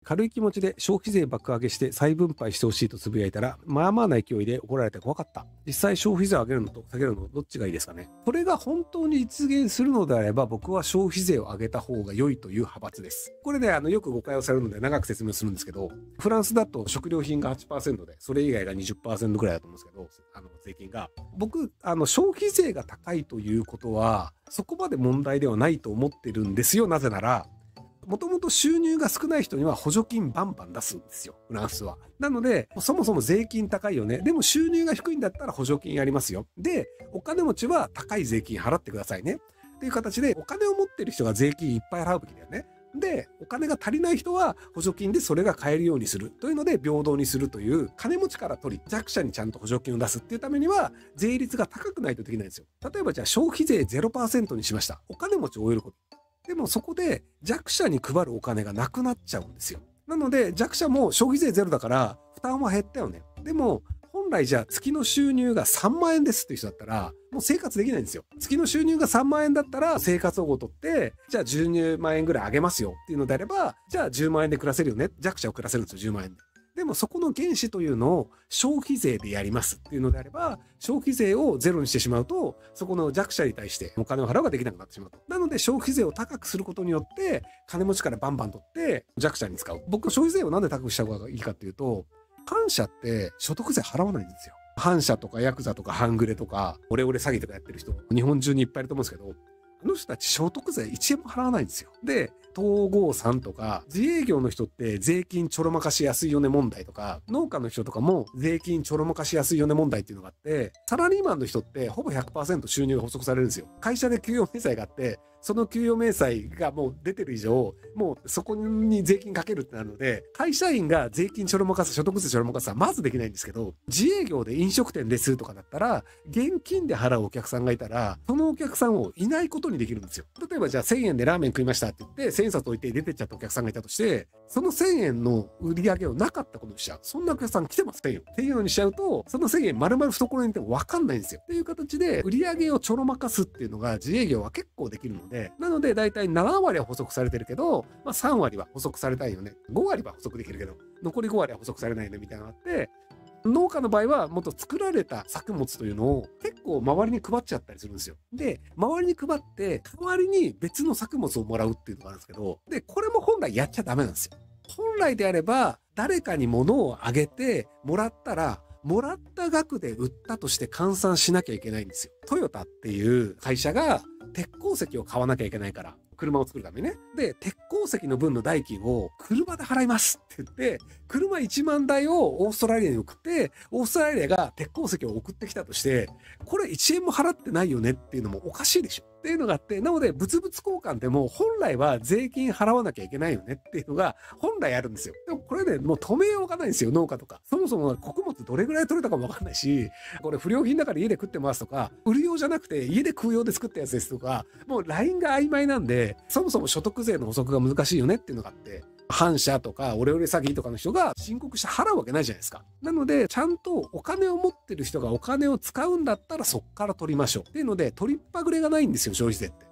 軽い気持ちで消費税爆上げして再分配してほしいとつぶやいたら、まあまあな勢いで怒られて怖かった。実際消費税を上げるのと下げるのどっちがいいですかね。これが本当に実現するのであれば、僕は消費税を上げた方が良いという派閥です。これね、よく誤解をされるので長く説明するんですけど、フランスだと食料品が 8% で、それ以外が 20% ぐらいだと思うんですけど、税金が。僕、消費税が高いということは、そこまで問題ではないと思ってるんですよ。なぜなら、もともと収入が少ない人には補助金バンバン出すんですよ、フランスは。なので、そもそも税金高いよね。でも収入が低いんだったら補助金やりますよ。で、お金持ちは高い税金払ってくださいね。っていう形で、お金を持ってる人が税金いっぱい払うべきだよね。で、お金が足りない人は補助金でそれが買えるようにするというので平等にするという、金持ちから取り弱者にちゃんと補助金を出すっていうためには税率が高くないとできないんですよ。例えばじゃあ消費税 0% にしました。お金持ちを追えること。でもそこで弱者に配るお金がなくなっちゃうんですよ。なので弱者も消費税ゼロだから負担は減ったよね。でも本来じゃあ月の収入が3万円ですっていう人だったらもう生活できないんですよ。月の収入が3万円だったら生活保護を取ってじゃあ12万円ぐらい上げますよっていうのであればじゃあ10万円で暮らせるよね。弱者を暮らせるんですよ10万円で。でもそこの原資というのを消費税でやりますっていうのであれば消費税をゼロにしてしまうとそこの弱者に対してお金を払うができなくなってしまうと。なので消費税を高くすることによって金持ちからバンバン取って弱者に使う。僕消費税をなんで高くした方がいいかっていうと反社って所得税払わないんですよ。反社とかヤクザとか半グレとかオレオレ詐欺とかやってる人日本中にいっぱいいると思うんですけどあの人たち所得税1円も払わないんですよ。で統合さんとか自営業の人って税金ちょろまかしやすいよね問題とか農家の人とかも税金ちょろまかしやすいよね問題っていうのがあってサラリーマンの人ってほぼ 100% 収入が補足されるんですよ。会社で給与明細があってその給与明細がもう出てる以上もうそこに税金かけるってなるので会社員が税金ちょろまかす所得税ちょろまかすはまずできないんですけど自営業で飲食店ですとかだったら現金で払うお客さんがいたらそのお客さんをいないことにできるんですよ。例えばじゃあ1000円でラーメン食いましたって言って1000円札置いて出てっちゃったお客さんがいたとしてその1000円の売り上げをなかったことにしちゃう。そんなお客さん来てませんよっていうのにしちゃうとその1000円丸々懐にいても分かんないんですよっていう形で売り上げをちょろまかすっていうのが自営業は結構できるのでなのでだいたい7割は補足されてるけど、3割は補足されたいよね5割は補足できるけど残り5割は補足されないねみたいなのがあって農家の場合はもっと作られた作物というのを結構周りに配っちゃったりするんですよ。で、周りに配って代わりに別の作物をもらうっていうのがあるんですけど、で、これも本来やっちゃダメなんですよ。本来であれば誰かに物をあげてもらったらもらった額で売ったとして換算しなきゃいけないんですよ。トヨタっていう会社が鉄鉱石を買わなきゃいけないから。車を作るためにね。で、鉄鉱石の分の代金を車で払いますって言って、車1万台をオーストラリアに送って、オーストラリアが鉄鉱石を送ってきたとして、これ1円も払ってないよねっていうのもおかしいでしょっていうのがあって、なので物々交換でも本来は税金払わなきゃいけないよねっていうのが本来あるんですよ。でもこれね、もう止めようがないんですよ、農家とか。そもそも穀物どれぐらい取れたかもわかんないし、これ不良品だから家で食ってますとか、売る用じゃなくて家で食う用で作ったやつですとか、もうラインが曖昧なんで、そもそも所得税の補足が難しいよねっていうのがあって、反社とかオレオレ詐欺とかの人が申告して払うわけないじゃないですか。なのでちゃんとお金を持ってる人がお金を使うんだったらそっから取りましょうっていうので取りっぱぐれがないんですよ消費税って。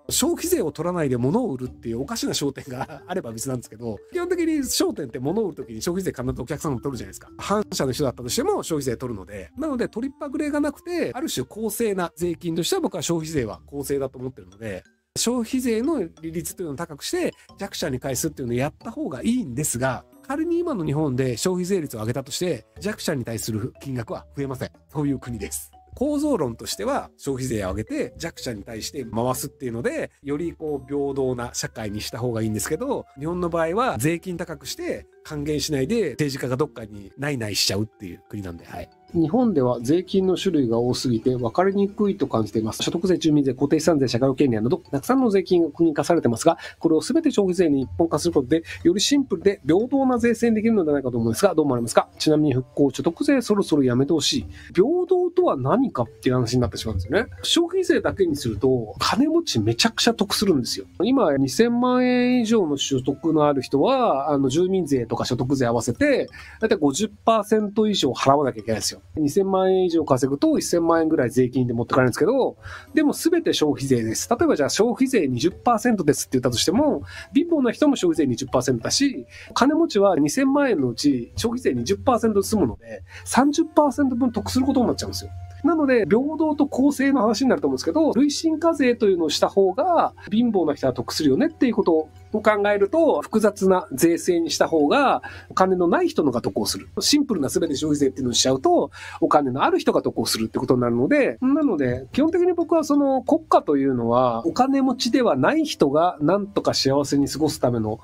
消費税を取らないで物を売るっていうおかしな商店があれば別なんですけど基本的に商店って物を売るときに消費税必ずお客さんも取るじゃないですか。反社の人だったとしても消費税取るのでなので取りっぱぐれがなくてある種公正な税金としては僕は消費税は公正だと思ってるので消費税の利率というのを高くして弱者に返すっていうのをやった方がいいんですが仮に今の日本で消費税率を上げたとして弱者に対する金額は増えません。そういう国です。構造論としては消費税を上げて弱者に対して回すっていうのでより平等な社会にした方がいいんですけど日本の場合は税金高くして還元しないで政治家がどっかにないないしちゃうっていう国なんで、はい。日本では税金の種類が多すぎて分かりにくいと感じています。所得税、住民税、固定資産税、社会保険料など、たくさんの税金が国に課されてますが、これを全て消費税に一本化することで、よりシンプルで平等な税制にできるのではないかと思うんですが、どう思われますか？ちなみに復興、所得税そろそろやめてほしい。平等とは何かっていう話になってしまうんですよね。消費税だけにすると、金持ちめちゃくちゃ得するんですよ。今、2000万円以上の所得のある人は、住民税ととか所得税合わせて、だいたい 50% 以上払わなきゃいけないんですよ。2000万円以上稼ぐと1000万円ぐらい税金で持ってかれるんですけど、でも全て消費税です。例えばじゃあ消費税 20% ですって言ったとしても、貧乏な人も消費税 20% だし、金持ちは2000万円のうち消費税 20% 済むので、30% 分得することになっちゃうんですよ。なので、平等と公正の話になると思うんですけど、累進課税というのをした方が、貧乏な人は得するよねっていうことを考えると、複雑な税制にした方が、お金のない人のが得をする。シンプルな全て消費税っていうのをしちゃうと、お金のある人が得をするってことになるので、基本的に僕はその国家というのは、お金持ちではない人がなんとか幸せに過ごすための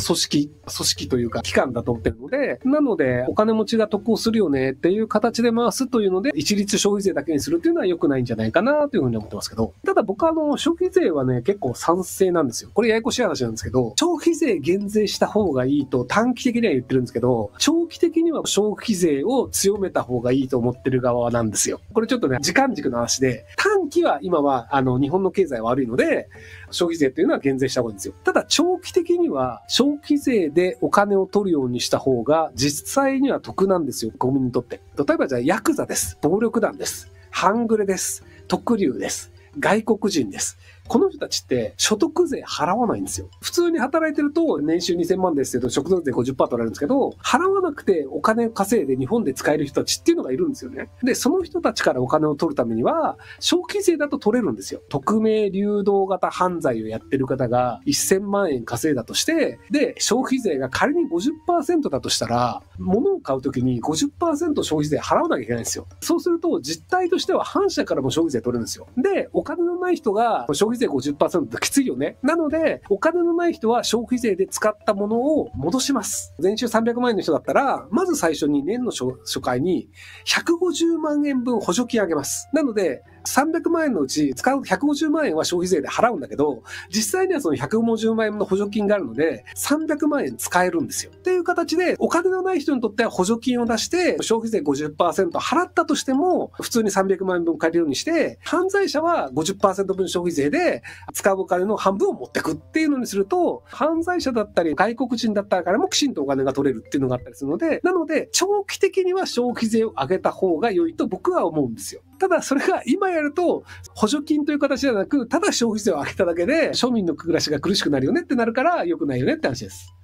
組織というか機関だと思ってるので、なのでお金持ちが得をするよねっていう形で回すというので、一律消費税だけにするっていうのは良くないんじゃないかなというふうに思ってますけど、ただ僕は消費税はね、結構賛成なんですよ。これややこしい話なんですけど、消費税減税した方がいいと短期的には言ってるんですけど、長期的には消費税を強めた方がいいと思ってる側なんですよ。これちょっとね、時間軸の話で、短期は今は日本の経済悪いので、消費税というのは減税した方がいいんですよ。ただ長期的には消費税でお金を取るようにした方が実際には得なんですよ、国民にとって。例えばじゃあヤクザです。暴力団です。半グレです。特留です。外国人です。この人たちって所得税払わないんですよ。普通に働いてると年収2000万ですけど、所得税 50% 取られるんですけど、払わなくてお金を稼いで日本で使える人たちっていうのがいるんですよね。で、その人たちからお金を取るためには、消費税だと取れるんですよ。匿名流動型犯罪をやってる方が1000万円稼いだとして、で、消費税が仮に 50% だとしたら、物を買うときに 50% 消費税払わなきゃいけないんですよ。そうすると実態としては反社からも消費税取れるんですよ。で、お金のない人が消費税 50% ってきついよね。なので、お金のない人は消費税で使ったものを戻します。年収300万円の人だったら、まず最初に年の初回に150万円分補助金あげます。なので、300万円のうち使う150万円は消費税で払うんだけど、実際にはその150万円の補助金があるので、300万円使えるんですよ。っていう形で、お金のない人にとっては補助金を出して、消費税 50% 払ったとしても、普通に300万円分借りるようにして、犯罪者は 50% 分消費税で使うお金の半分を持ってくっていうのにすると、犯罪者だったり外国人だったりからもきちんとお金が取れるっていうのがあったりするので、なので、長期的には消費税を上げた方が良いと僕は思うんですよ。ただそれが今やると補助金という形ではなく、ただ消費税を上げただけで庶民の暮らしが苦しくなるよねってなるから良くないよねって話です。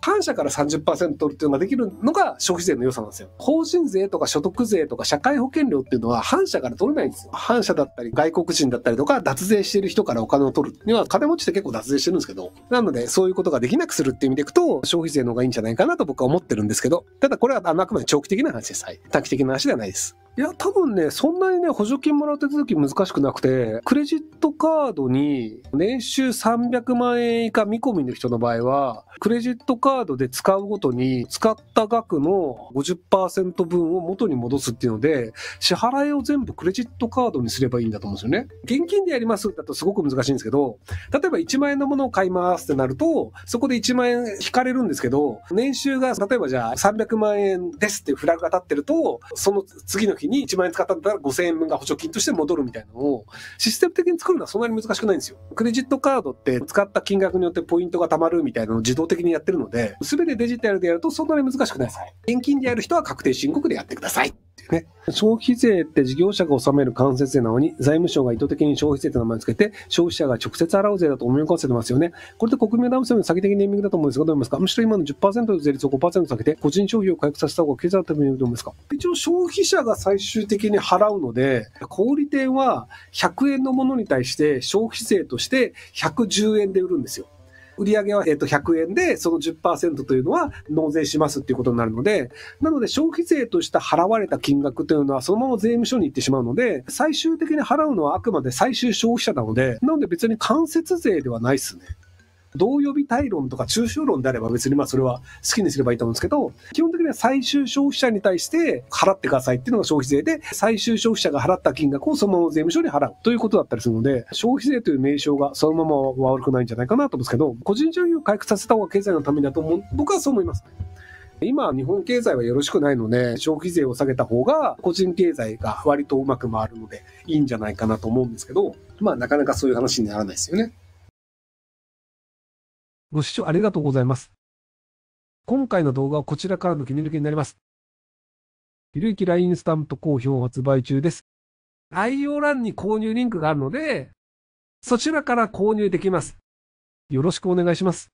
反社から 30% 取るっていうのができるのが消費税の良さなんですよ。法人税とか所得税とか社会保険料っていうのは反社から取れないんですよ。反社だったり外国人だったりとか脱税している人からお金を取るには、金持ちって結構脱税してるんですけど、なのでそういうことができなくするっていう意味でいくと消費税の方がいいんじゃないかなと僕は思ってるんですけど、ただこれはあくまで長期的な話です。はい。短期的な話ではないです。いや、多分ね、そんなにね、補助金もらう手続き難しくなくて、クレジットカードに年収300万円以下見込みの人の場合は、クレジットカードで使うごとに使った額の 50% 分を元に戻すっていうので、支払いを全部クレジットカードにすればいいんだと思うんですよね。現金でやりますだとすごく難しいんですけど、例えば1万円のものを買いますってなると、そこで1万円引かれるんですけど、年収が例えばじゃあ300万円ですっていうフラグが立ってると、その次の日に1万円使ったんだったら5000円分が補助金として戻るみたいなのをシステム的に作るのはそんなに難しくないんですよ。クレジットカードって使った金額によってポイントが貯まるみたいなのを自動的にやってるので、全てデジタルでやるとそんなに難しくないです。現金でやる人は確定申告でやってくださいっていうね。消費税って事業者が納める間接税なのに、財務省が意図的に消費税と名前を付けて消費者が直接払う税だと思い込ませてますよね。これで国民を騙すように詐欺的ネーミングだと思うんですが、どう思いますか？むしろ今の 10% の税率を 5% 下げて個人消費を回復させた方が経済のためにどう思いますか？一応消費者が最終的に払うので、小売店は100円のものに対して消費税として110円で売るんですよ。売上は100円で、その 10% というのは納税しますっていうことになるので、なので消費税として払われた金額というのはそのまま税務署に行ってしまうので、最終的に払うのはあくまで最終消費者なので、なので別に間接税ではないですね。同予備対論とか抽象論であれば別にそれは好きにすればいいと思うんですけど、基本的には最終消費者に対して払ってくださいっていうのが消費税で、最終消費者が払った金額をそのまま税務署に払うということだったりするので、消費税という名称がそのままは悪くないんじゃないかなと思うんですけど、個人消費を回復させた方が経済のためにだと僕はそう思います。今、日本経済はよろしくないので、消費税を下げた方が個人経済が割とうまく回るのでいいんじゃないかなと思うんですけど、なかなかそういう話にならないですよね。ご視聴ありがとうございます。今回の動画はこちらからの切り抜きになります。ひろゆき LINE スタンプ好評発売中です。概要欄に購入リンクがあるので、そちらから購入できます。よろしくお願いします。